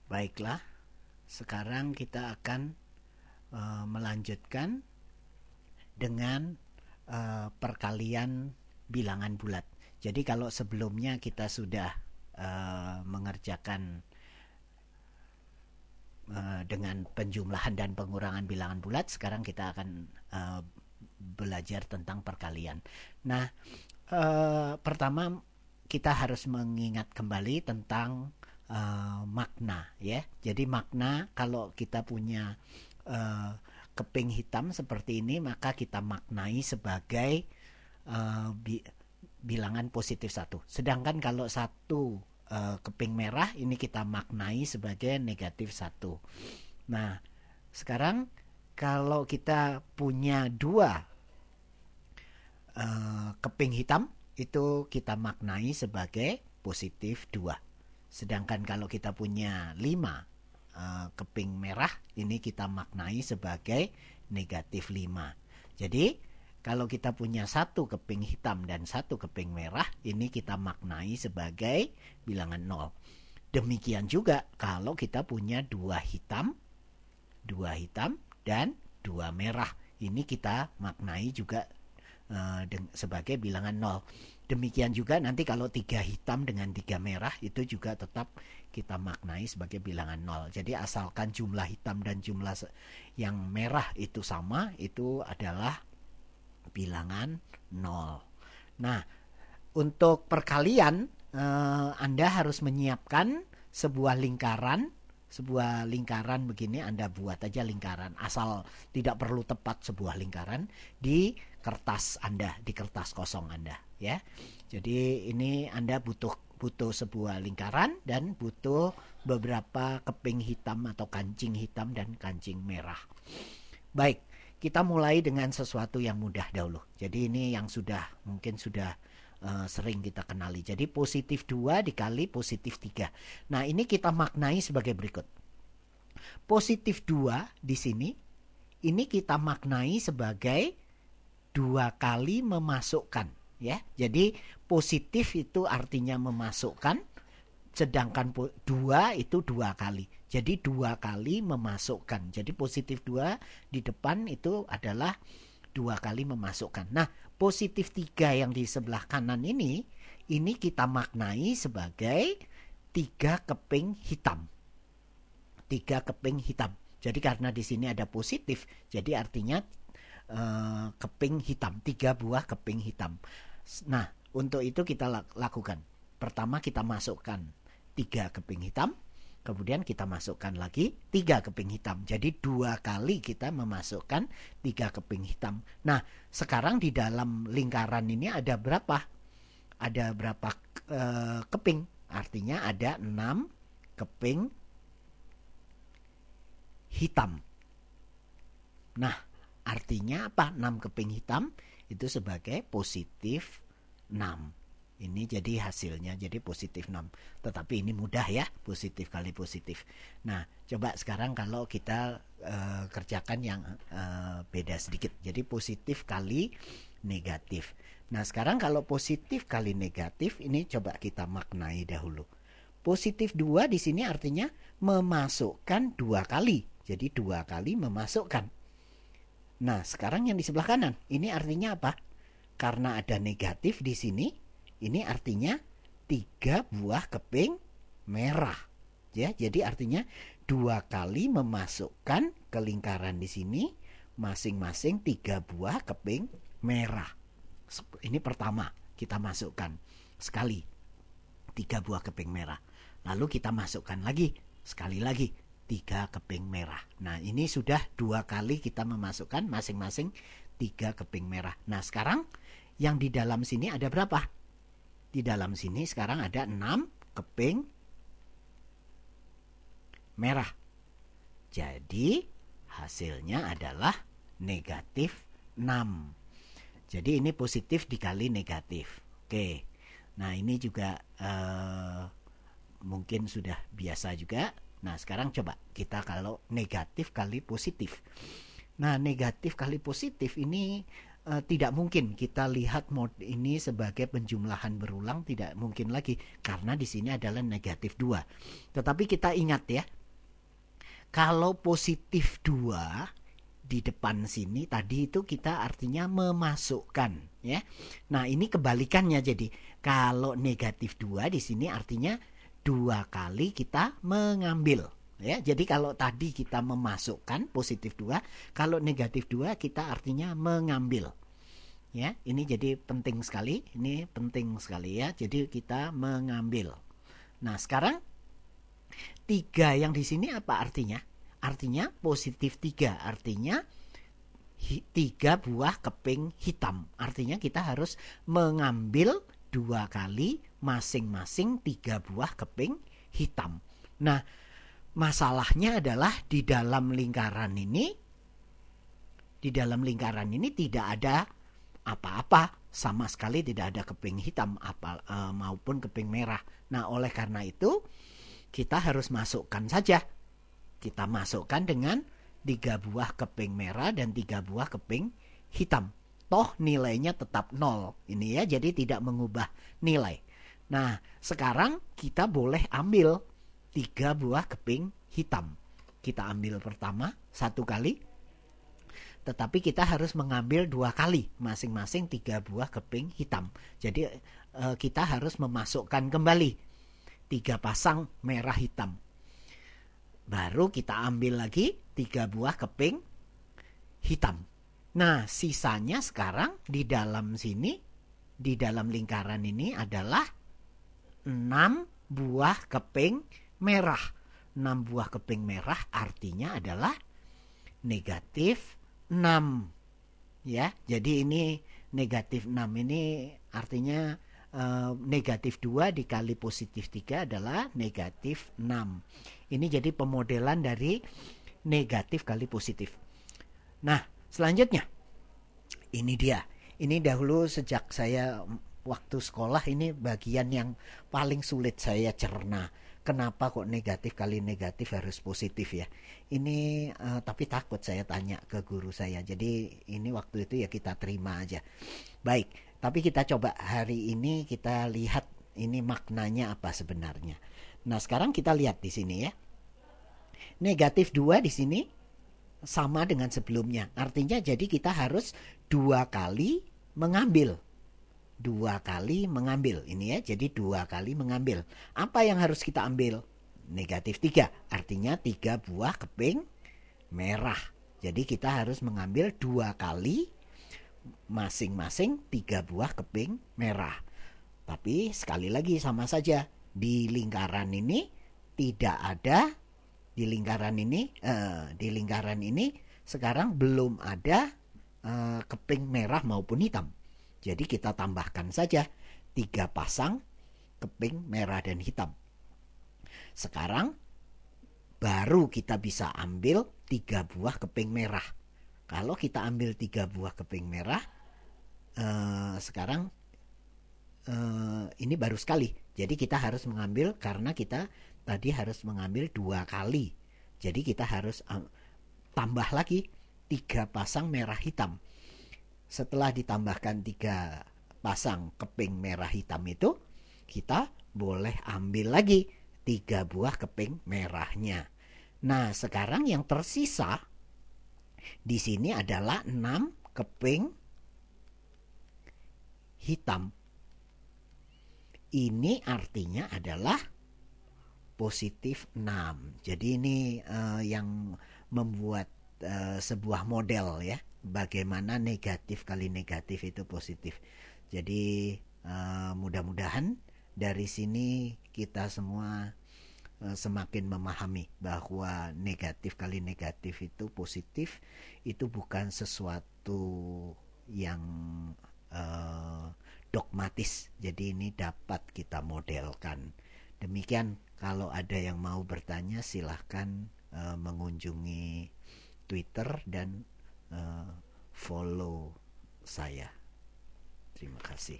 Baiklah, sekarang kita akan melanjutkan dengan perkalian bilangan bulat. Jadi kalau sebelumnya kita sudah mengerjakan dengan penjumlahan dan pengurangan bilangan bulat, sekarang kita akan belajar tentang perkalian. Nah, pertama kita harus mengingat kembali tentang makna, ya. Jadi makna, kalau kita punya keping hitam seperti ini, maka kita maknai sebagai bilangan positif 1. Sedangkan kalau satu keping merah, ini kita maknai sebagai negatif 1. Nah, sekarang kalau kita punya dua keping hitam, itu kita maknai sebagai positif 2. Sedangkan kalau kita punya 5 keping merah, ini kita maknai sebagai negatif 5. Jadi kalau kita punya satu keping hitam dan satu keping merah, ini kita maknai sebagai bilangan 0. Demikian juga kalau kita punya dua hitam dan dua merah, ini kita maknai juga sebagai bilangan 0. Demikian juga nanti kalau 3 hitam dengan 3 merah, itu juga tetap kita maknai sebagai bilangan 0. Jadi asalkan jumlah hitam dan jumlah yang merah itu sama, itu adalah bilangan 0. Nah, untuk perkalian Anda harus menyiapkan sebuah lingkaran begini. Anda buat aja lingkaran, asal tidak perlu tepat sebuah lingkaran di kertas Anda, di kertas kosong Anda, ya. Jadi ini Anda butuh sebuah lingkaran dan butuh beberapa keping hitam atau kancing hitam dan kancing merah. Baik, kita mulai dengan sesuatu yang mudah dahulu. Jadi ini yang mungkin sudah sering kita kenali. Jadi positif 2 dikali positif 3. Nah, ini kita maknai sebagai berikut. Positif 2 di sini, ini kita maknai sebagai 2 kali memasukkan, ya. Jadi positif itu artinya memasukkan, sedangkan 2 itu 2 kali. Jadi 2 kali memasukkan. Jadi positif 2 di depan itu adalah 2 kali memasukkan. Nah, positif 3 yang di sebelah kanan ini kita maknai sebagai 3 keping hitam. 3 keping hitam. Jadi karena di sini ada positif, jadi artinya keping hitam, 3 buah keping hitam. Nah, untuk itu kita lakukan. Pertama kita masukkan 3 keping hitam, kemudian kita masukkan lagi 3 keping hitam. Jadi 2 kali kita memasukkan 3 keping hitam. Nah, sekarang di dalam lingkaran ini ada berapa? Ada berapa keping? Artinya ada 6 keping hitam. Nah, artinya apa? 6 keping hitam itu sebagai positif 6. Ini jadi hasilnya, jadi positif 6. Tetapi ini mudah ya, positif kali positif. Nah, coba sekarang kalau kita kerjakan yang beda sedikit. Jadi positif kali negatif. Nah, sekarang kalau positif kali negatif, ini coba kita maknai dahulu. Positif 2 di sini artinya memasukkan 2 kali. Jadi 2 kali memasukkan. Nah, sekarang yang di sebelah kanan, ini artinya apa? Karena ada negatif di sini, ini artinya 3 buah keping merah. Ya, jadi artinya 2 kali memasukkan ke lingkaran di sini, masing-masing 3 buah keping merah. Ini pertama, kita masukkan sekali 3 buah keping merah. Lalu kita masukkan lagi, sekali lagi 3 keping merah. Nah, ini sudah 2 kali kita memasukkan masing-masing 3 keping merah. Nah, sekarang yang di dalam sini ada berapa? Di dalam sini sekarang ada 6 keping merah. Jadi hasilnya adalah negatif 6. Jadi ini positif dikali negatif. Oke. Nah, ini juga mungkin sudah biasa juga. Nah, sekarang coba kita kalau negatif kali positif. Nah, negatif kali positif ini tidak mungkin kita lihat mod ini sebagai penjumlahan berulang, tidak mungkin lagi karena di sini adalah negatif 2. Tetapi kita ingat ya, Kalau positif 2 di depan sini tadi itu kita artinya memasukkan ya. Nah, ini kebalikannya jadi kalau negatif 2 di sini artinya 2 kali kita mengambil ya. Jadi kalau tadi kita memasukkan positif 2, kalau negatif 2 kita artinya mengambil. Ya, ini jadi penting sekali, ini penting sekali ya. Jadi kita mengambil. Nah, sekarang 3 yang di sini apa artinya? Artinya positif 3, artinya 3 buah keping hitam. Artinya kita harus mengambil 2 kali masing-masing 3 buah keping hitam. Nah, masalahnya adalah di dalam lingkaran ini tidak ada apa-apa, sama sekali tidak ada keping hitam maupun keping merah. Nah, oleh karena itu kita harus masukkan saja. Kita masukkan dengan 3 buah keping merah dan 3 buah keping hitam. Toh nilainya tetap 0. Ini ya, jadi tidak mengubah nilai. Nah, sekarang kita boleh ambil 3 buah keping hitam. Kita ambil pertama 1 kali. Tetapi kita harus mengambil 2 kali masing-masing 3 buah keping hitam. Jadi kita harus memasukkan kembali 3 pasang merah hitam. Baru kita ambil lagi 3 buah keping hitam. Nah, sisanya sekarang di dalam sini, di dalam lingkaran ini adalah 6 buah keping merah. 6 buah keping merah artinya adalah negatif 6. Ya, jadi ini negatif 6 ini artinya negatif 2 dikali positif 3 adalah negatif 6. Ini jadi pemodelan dari negatif kali positif. Nah, selanjutnya ini dia. Ini dahulu sejak saya waktu sekolah ini bagian yang paling sulit saya cerna. Kenapa kok negatif kali negatif harus positif ya? Ini tapi takut saya tanya ke guru saya. Jadi ini waktu itu ya kita terima aja. Baik, tapi kita coba hari ini kita lihat ini maknanya apa sebenarnya. Nah, sekarang kita lihat di sini ya. Negatif 2 di sini sama dengan sebelumnya. Artinya jadi kita harus 2 kali mengambil. 2 kali mengambil. Ini ya, jadi 2 kali mengambil. Apa yang harus kita ambil? Negatif 3. Artinya 3 buah keping merah. Jadi kita harus mengambil 2 kali masing-masing 3 buah keping merah. Tapi sekali lagi sama saja, di lingkaran ini tidak ada, di lingkaran ini sekarang belum ada keping merah maupun hitam. Jadi kita tambahkan saja 3 pasang keping merah dan hitam. Sekarang baru kita bisa ambil 3 buah keping merah. Kalau kita ambil 3 buah keping merah, sekarang ini baru sekali. Jadi kita harus mengambil, karena kita tadi harus mengambil 2 kali. Jadi kita harus tambah lagi 3 pasang merah hitam. Setelah ditambahkan 3 pasang keping merah hitam itu, kita boleh ambil lagi 3 buah keping merahnya. Nah, sekarang yang tersisa di sini adalah 6 keping hitam. Ini artinya adalah positif 6. Jadi ini yang membuat sebuah model ya, bagaimana negatif kali negatif itu positif. Jadi mudah-mudahan dari sini kita semua semakin memahami bahwa negatif kali negatif itu positif, itu bukan sesuatu yang dogmatis. Jadi ini dapat kita modelkan. Demikian, kalau ada yang mau bertanya silahkan mengunjungi Twitter dan follow saya. Terima kasih.